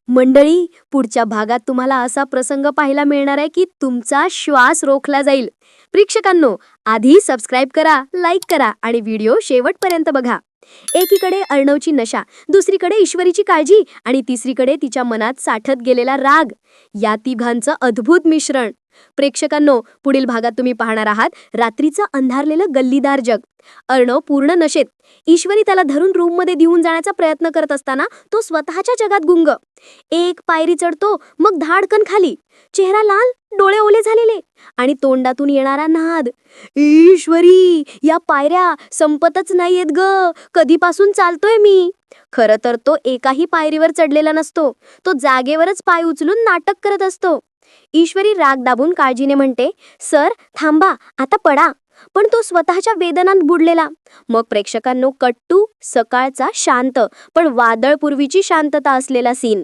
मंडळी, पुढच्या भागात तुम्हाला असा प्रसंग पाहायला मिळणार आहे की तुमचा श्वास रोखला जाईल. प्रेक्षकांनो, आधी सबस्क्राईब करा, लाईक करा आणि व्हिडिओ शेवटपर्यंत बघा. एकीकडे अर्णवची नशा, दुसरीकडे ईश्वरीची काळजी आणि तिसरीकडे तिच्या मनात साठत गेलेला राग. या तिघांचं अद्भुत मिश्रण. प्रेक्षकांनो, पुढील भागात तुम्ही पाहणार आहात रात्रीचं अंधारलेलं गल्लीदार जग. अर्णव पूर्ण नशेत. ईश्वरी त्याला धरून रूममध्ये घेऊन जाण्याचा प्रयत्न करत असताना तो स्वतःच्या जगात गुंग. एक पायरी चढतो, मग धाडकन खाली. चेहरा लाल, डोळे ओले झालेले आणि तोंडातून येणारा नाद, ईश्वरी, या पायऱ्या संपतच नाहीयेत ग, कधीपासून चालतोय मी. खरं तर तो एकाही पायरीवर चढलेला नसतो. तो जागेवरच पाय उचलून नाटक करत असतो. ईश्वरी राग दाबून काळजीने म्हणते, सर थांबा, आता पडा. पण तो स्वतःच्या वेदनांत बुडलेला. मग प्रेक्षकांनो, कट्टू सकाळचा शांत पण वादळपूर्वीची शांतता असलेला सीन.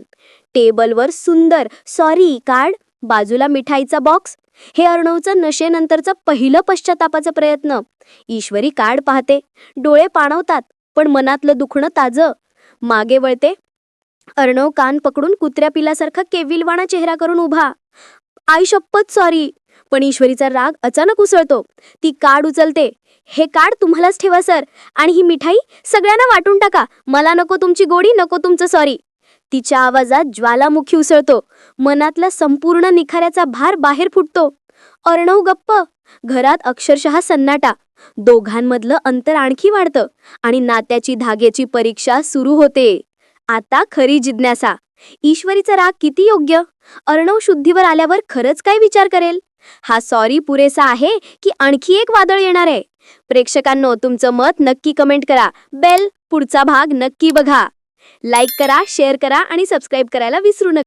टेबलवर सुंदर सॉरी कार्ड, बाजूला मिठाईचा बॉक्स. हे अर्णवचं नशेनंतरचं पहिलं पश्चातापाचं प्रयत्न. ईश्वरी कार्ड पाहते, डोळे पाणवतात, पण मनातलं दुखणं ताजं. मागे वळते. अर्णव कान पकडून कुत्र्या पिलासारखा केविलवाणा चेहरा करून उभा. आई शपथ सॉरी. पण ईश्वरीचा राग अचानक उसळतो. ती कार्ड उचलते. हे कार्ड तुम्हालाच ठेवा सर, आणि ही मिठाई सगळ्यांना वाटून टाका. मला नको तुमची गोडी, नको तुमचं सॉरी. तिच्या आवाजात ज्वालामुखी उसळतो. मनातला संपूर्ण निखाऱ्याचा भार बाहेर फुटतो. अर्णव गप्प. घरात अक्षरशः सन्नाटा. दोघांमधलं अंतर आणखी वाढतं आणि नात्याची धाग्याची परीक्षा सुरू होते. आता खरी जिज्ञासा, ईश्वरीचा राग किती योग्य? अर्णव शुद्धीवर आल्यावर खरंच काय विचार करेल? हा सॉरी पुरेसा आहे की आणखी एक वादळ येणार आहे? प्रेक्षकांनो, तुमचं मत नक्की कमेंट करा. पुढचा भाग नक्की बघा. लाईक करा, शेअर करा आणि सबस्क्राईब करायला विसरू नका.